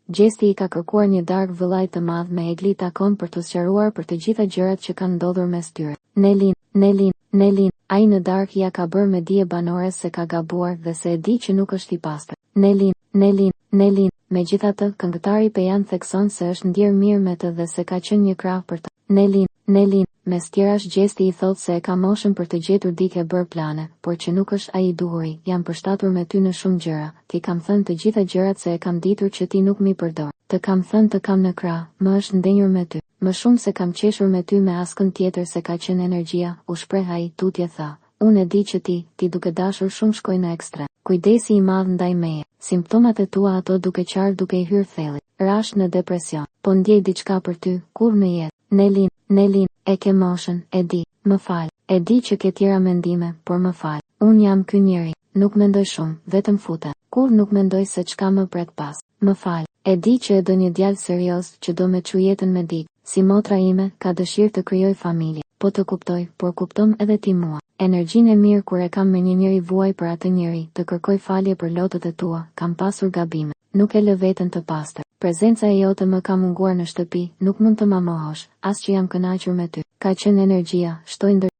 Gjesti I ka kërkuar një darkë vëllai të madh me egli takon për të sqaruar për të gjitha gjërat që kanë ndodhur mes tyre. Nelin, ai në darkë ja ka bërë me dije banores se ka gabuar dhe se e di që nuk është I pastër. Nelin, megjithatë, këngëtari Pejan thekson se është ndjer mirë me të dhe se ka qenë një krah për ta. Nelin, mes tjerash Gjesti I thotë se e ka moshën për të gjetur dikë e bërë plane, por që nuk është ai I duhuri. Jam përshtatur me ty në shumë gjëra. Ti kam thënë të gjitha gjërat se e kam ditur që ti nuk mi përdor. Të kam thënë të kam në krah, më është ndenjur me ty. Më shumë se kam qeshur me ty me askën tjetër se ka qenë energjia, u shpreh ai, tutje tha. Unë e di që ti duke dashur shumë shkoj në ekstrem. Kujdesi I madh ndaj meje. Simptomat e tua ato duke qartë duke I hyrë thellit. Rash në depresion. Po ndjej diçka për ty, kur në jetë. Nelin, e ke moshën, e di, më fal. E di që ke tjera mendime, por më fal. Unë jam ky njeri, nuk mendoj shumë, vetëm futem. Kur nuk mendoj se çka më pret pas. Më fal. E di që e do një djalë serioz që do me çu jetën me dikë. Si motra ime, ka dëshirë të krijoj familje. Po të kuptoj, por kupton edhe ti mua. Energjinë e mirë kur e kam me një njeri vuaj për atë njeri, të kërkoj falje për lotët e tua, kam pasur gabime. Nuk e lë veten të pastër. Prezenca e jote më ka munguar në shtëpi, nuk mund të ma mohosh, as që jam kënaqur me ty. Ka qenë energjia, shtoj ndër